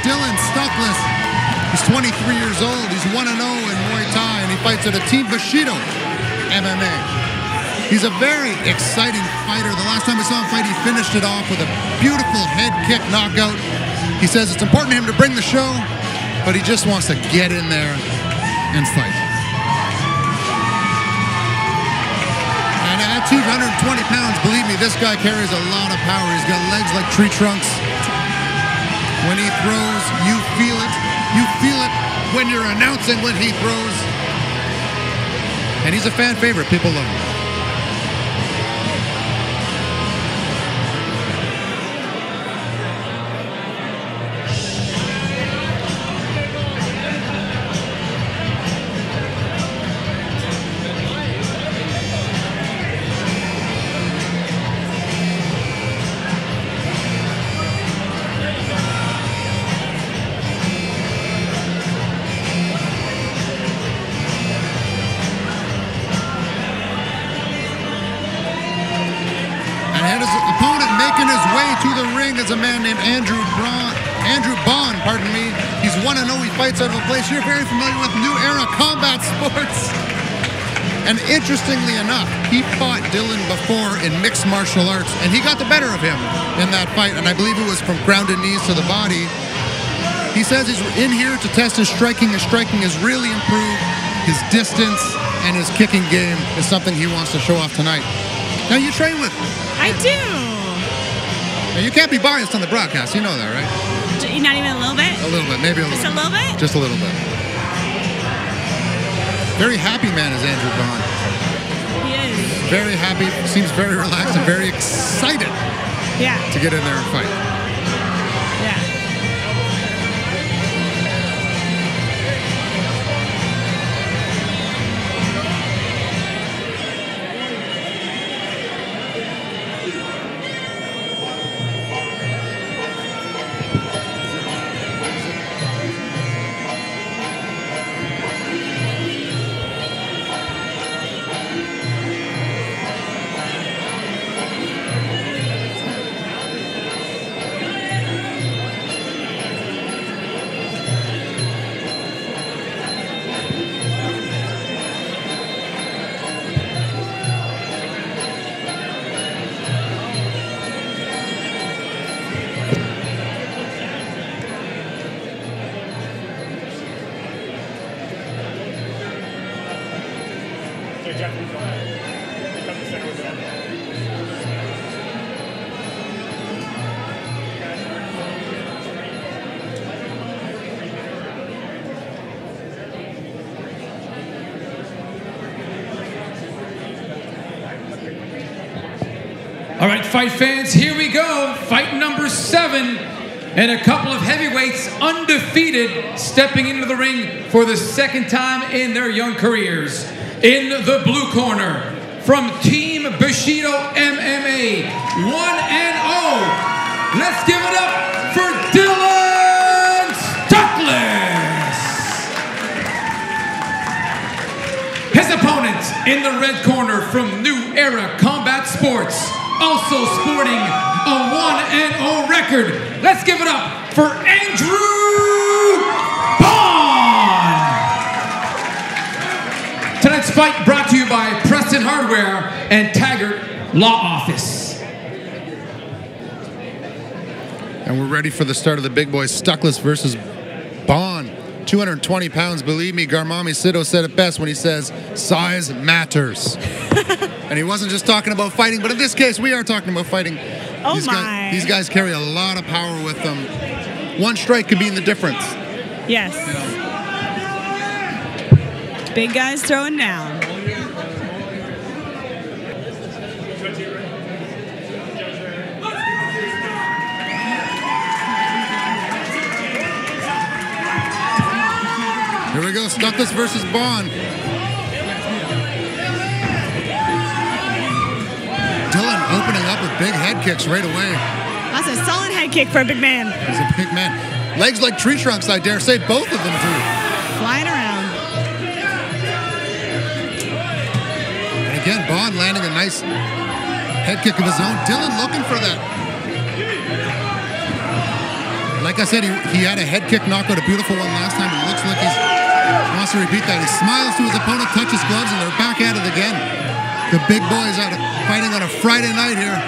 Dylan Stuckless. He's 23 years old. He's 1-0 in Muay Thai, and he fights at a Team Bushido MMA. He's a very exciting fighter. The last time we saw him fight, he finished it off with a beautiful head kick knockout. He says it's important to him to bring the show, but he just wants to get in there and fight. And at 220 pounds, believe me, this guy carries a lot of power. He's got legs like tree trunks. When he throws, you feel it. You feel it when you're announcing when he throws. And he's a fan favorite. People love him. To the ring is a man named Andrew Baun, pardon me. He's 1-0. He fights out of a place you're very familiar with, New Era Combat Sports. And interestingly enough, he fought Dylan before in mixed martial arts, and he got the better of him in that fight, and I believe it was from grounded knees to the body. He says he's in here to test his striking. His striking has really improved. His distance and his kicking game is something he wants to show off tonight. Now, you train with him. I do. Now, you can't be biased on the broadcast. You know that, right? Not even a little bit? A little bit. Maybe a little bit. Just a little bit? Just a little bit. Very happy man is Andrew Baun. He is. Very happy. Seems very relaxed and very excited to get in there and fight. Yeah. All right, fight fans, here we go. Fight number 7. And a couple of heavyweights undefeated stepping into the ring for the second time in their young careers. In the blue corner, from Team Bushido MMA, 1-0. Let's give it up for Dylan Stuckless. His opponent in the red corner from New Era Combat Sports, also sporting a 1-0 record. Let's give it up for Andrew Baun. Tonight's fight brought to you by Preston Hardware and Taggart Law Office. And we're ready for the start of the big boys. Stuckless versus Baun. 220 pounds. Believe me, Garmami Sido said it best when he says, size matters. And he wasn't just talking about fighting, but in this case, we are talking about fighting. Oh, these guys carry a lot of power with them. One strike could be in the difference. Yes. Big guys throwing down. Here we go, Stuckless versus Baun. Dylan opening up with big head kicks right away. That's a solid head kick for a big man. He's a big man. Legs like tree trunks, I dare say, both of them do. Flying around. And again, Baun landing a nice head kick of his own. Dylan looking for that Like I said, he had a head kick knockout, a beautiful one last time. It looks like he wants to repeat that. He smiles to his opponent, touches gloves, and they're back at it again. The big boys fighting on a Friday night here.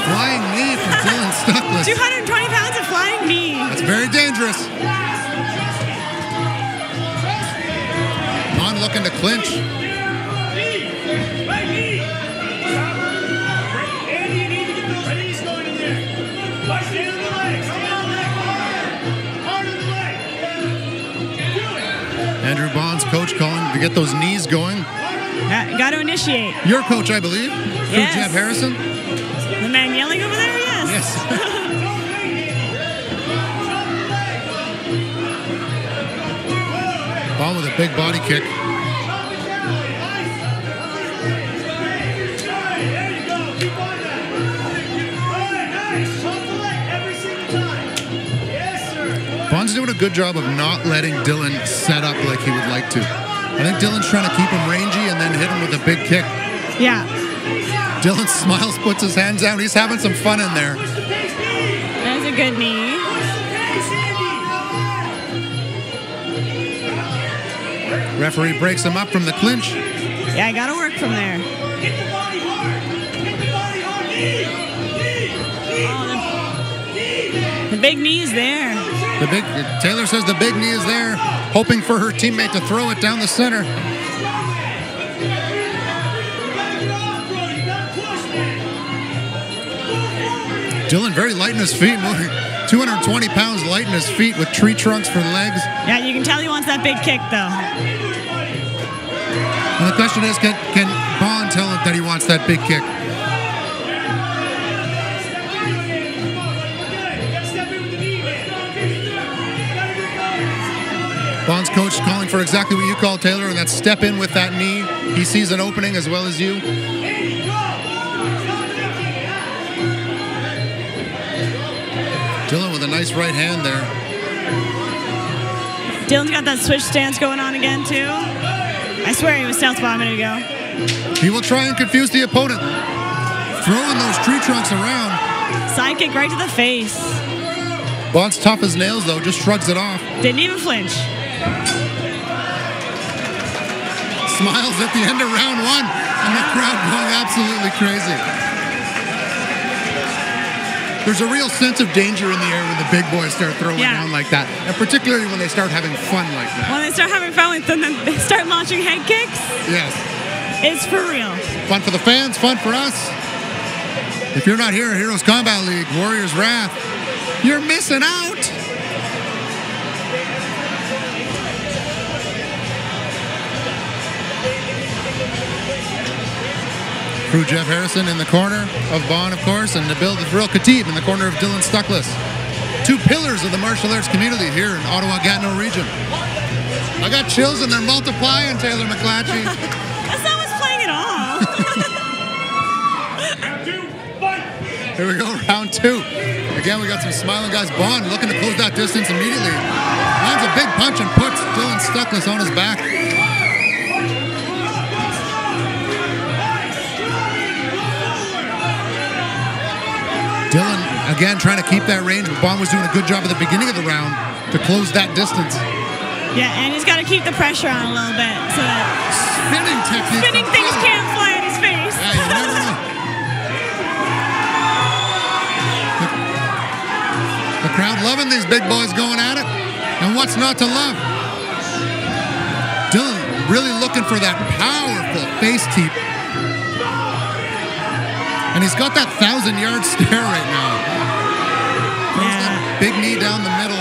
Flying knee from Dylan Stuckless. 220 pounds of flying knee. That's very dangerous. Baun looking to clinch. Andrew Baun's coach calling to get those knees going. Got to initiate. Your coach, I believe, Yes. Jeff Harrison. The man yelling over there? Yes. Yes. Baun with a big body kick. Baun's doing a good job of not letting Dylan set up like he would like to. I think Dylan's trying to keep him rangy and then hit him with a big kick. Yeah. Dylan smiles, puts his hands down. He's having some fun in there. That's a good knee. Referee breaks him up from the clinch. Yeah, I got to work from there. Oh, the big knee is there. Taylor says the big knee is there, hoping for her teammate to throw it down the center. Dylan very light in his feet, moving 220 pounds light in his feet with tree trunks for legs. Yeah, you can tell he wants that big kick, though. And the question is, can Baun tell him that he wants that big kick? Baun's coach calling for exactly what you call, Taylor, and that's step in with that knee. He sees an opening as well as you. Dylan with a nice right hand there. Dylan's got that switch stance going on again, too. I swear he was southpaw a minute ago. He will try and confuse the opponent. Throwing those tree trunks around. Side kick right to the face. Baun's tough as nails, though, just shrugs it off. Didn't even flinch. Smiles at the end of round one, and the crowd going absolutely crazy. There's a real sense of danger in the air when the big boys start throwing down like that, and particularly when they start having fun like that. When they start having fun with them, then they start launching head kicks. Yes. It's for real. Fun for the fans, fun for us. If you're not here at Heroes Combat League, Warriors Wrath, you're missing out. Crew Jeff Harrison in the corner of Baun, of course, and Nabil Real Khatib in the corner of Dylan Stuckless. Two pillars of the martial arts community here in Ottawa-Gatineau region. I got chills and they're multiplying, Taylor McClatchy. That's not what's playing at all. Here we go, round two. Again, we got some smiling guys. Baun looking to close that distance immediately. Lands a big punch and puts Dylan Stuckless on his back. Dylan, again, trying to keep that range. Baun was doing a good job at the beginning of the round to close that distance. Yeah, and he's got to keep the pressure on a little bit so that Spinning technique. spinning things can't fly in his face. Yeah, you never know. The crowd loving these big boys going at it. And what's not to love? Dylan really looking for that powerful face teep. And he's got that 1,000-yard stare right now. Throws that big knee down the middle.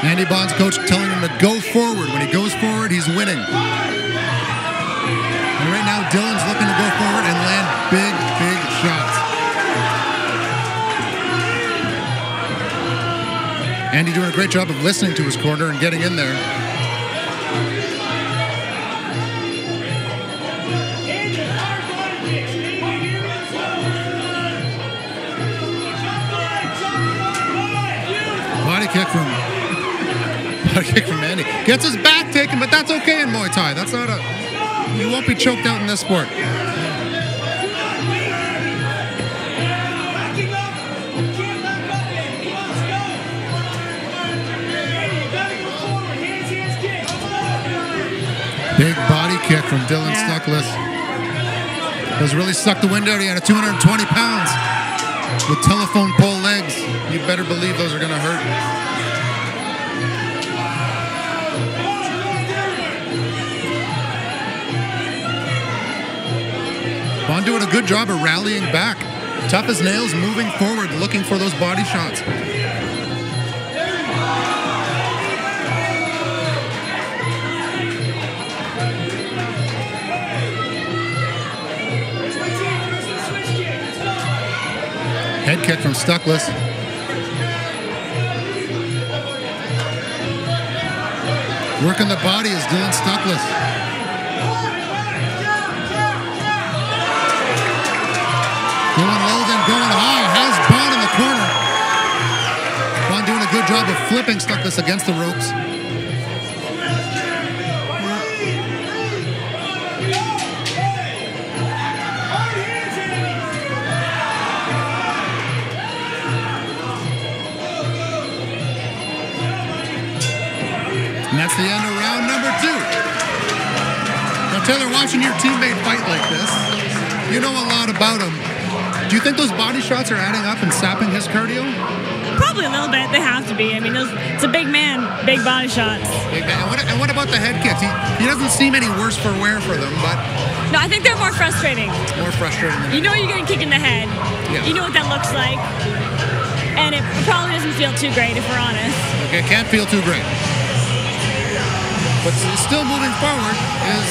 Andy Baun's coach telling him to go forward. When he goes forward, he's winning. And right now, Dylan's looking to go forward and land big, big shots. Andy doing a great job of listening to his corner and getting in there. Body kick from Andy. Gets his back taken, but that's okay in Muay Thai. That's not a... You won't be choked out in this sport. Big body kick from Dylan Stuckless. Has really sucked the wind out. He had a 220 pounds with telephone pole legs. You better believe those are going to hurt. Baun doing a good job of rallying back. Tough as nails, moving forward, looking for those body shots. Head kick from Stuckless. Working the body is Dylan Stuckless. Going low, then going high. Has Baun in the corner. Baun doing a good job of flipping Stuckless against the ropes. And that's the end of round number 2. Now, Taylor, watching your teammate fight like this, you know a lot about him. Do you think those body shots are adding up and sapping his cardio? Probably a little bit. They have to be. I mean, it's a big man, big body shots. Big man. And what about the head kicks? He doesn't seem any worse for wear for them, but... No, I think they're more frustrating. More frustrating than you know you're getting kicked in the head. Yeah. You know what that looks like. And it probably doesn't feel too great, if we're honest. Okay, can't feel too great. But still moving forward is...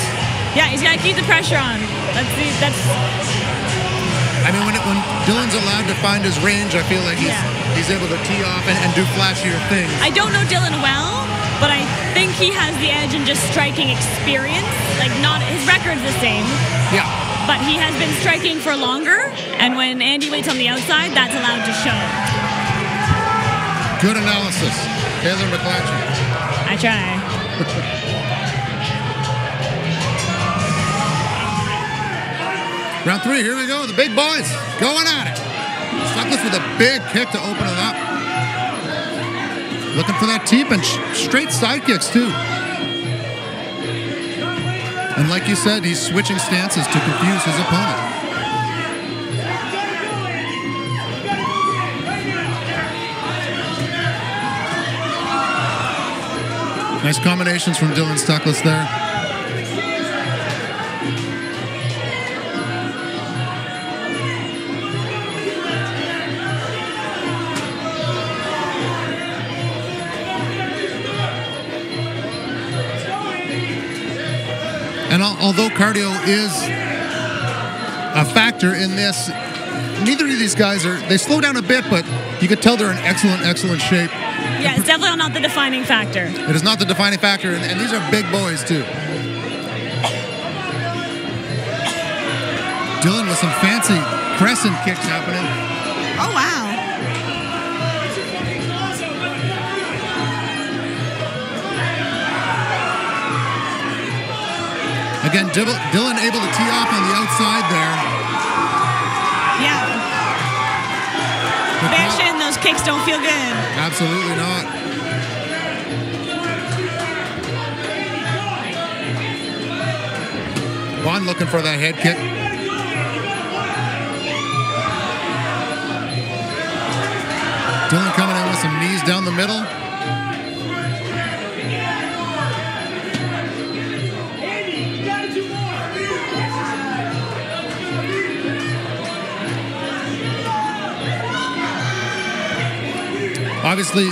Yeah, he's got to keep the pressure on. That's... I mean, when Dylan's allowed to find his range, I feel like he's able to tee off and do flashier things. I don't know Dylan well, but I think he has the edge in just striking experience. Like, not his record's the same. Yeah. But he has been striking for longer, and when Andy waits on the outside, that's allowed to show. Good analysis, Taylor McClatchy. I try. Round 3, here we go. The big boys going at it. Stuckless with a big kick to open it up. Looking for that teep and straight side kicks too. And like you said, he's switching stances to confuse his opponent. Nice combinations from Dylan Stuckless there. And although cardio is a factor in this, neither of these guys they slow down a bit, but you could tell they're in excellent shape. Yeah, it's definitely not the defining factor. It is not the defining factor, and these are big boys too. Dylan with some fancy crescent kicks happening. Oh, wow. Again, Dylan able to tee off on the outside there. Yeah. Bashin', those kicks don't feel good. Absolutely not. Baun looking for that head kick. Dylan coming in with some knees down the middle. Obviously,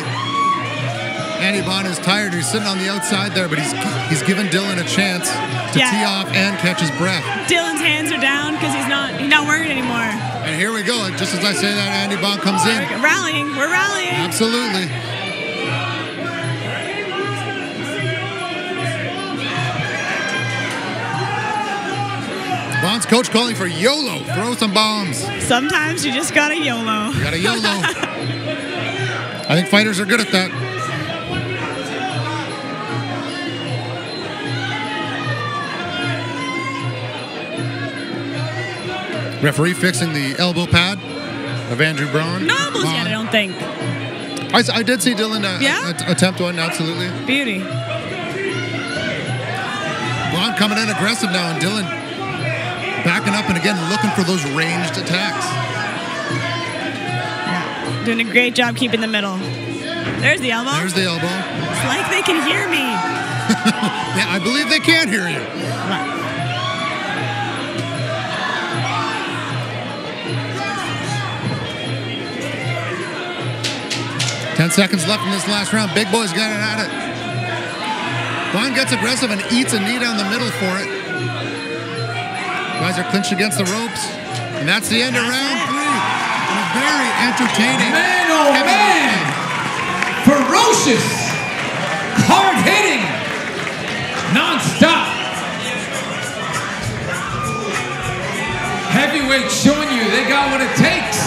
Andy Baun is tired. He's sitting on the outside there, but he's given Dylan a chance to tee off and catch his breath. Dylan's hands are down because he's not worried anymore. And here we go. Just as I say that, Andy Baun comes in. We're rallying. Absolutely. Baun's coach calling for YOLO. Throw some bombs. Sometimes you just gotta YOLO. You gotta YOLO. I think fighters are good at that. Referee fixing the elbow pad of Andrew Braun. No elbows yet, I don't think. I did see Dylan attempt one, absolutely. Beauty. Baun coming in aggressive now, and Dylan backing up and again looking for those ranged attacks. Yeah. Doing a great job keeping the middle. There's the elbow. There's the elbow. It's like they can hear me. Yeah, I believe they can hear you. 10 seconds left in this last round. Big Boy's got it at it. Baun gets aggressive and eats a knee down the middle for it. Guys are clinched against the ropes. And that's the end of round 3. And a very entertaining. Man, oh man! Ferocious! Hard-hitting! Non-stop! Heavyweights showing you they got what it takes.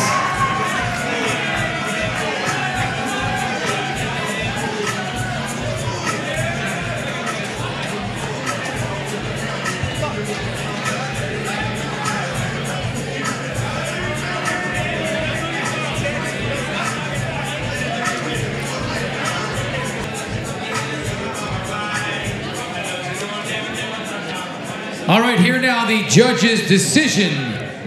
All right, here now the judge's decision.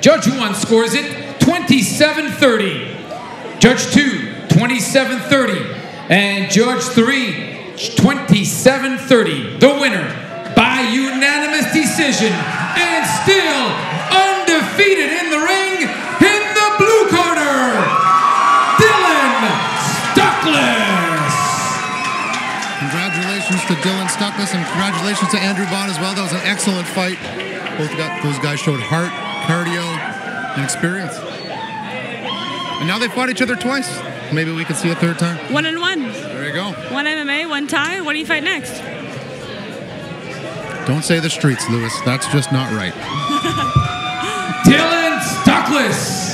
Judge 1 scores it 27-30. Judge 2, 27-30. And Judge 3, 27-30. The winner by unanimous decision and still undefeated in the ring in the blue corner, Dylan Stuckless. Congratulations to Dylan Stuckless and congratulations to Andrew Baun as well. That was an excellent fight. Those guys showed heart, cardio, and experience. And now they fought each other twice. Maybe we can see a third time. 1-1. There you go. 1 MMA, 1 Thai. What do you fight next? Don't say the streets, Lewis. That's just not right. Dylan Stuckless.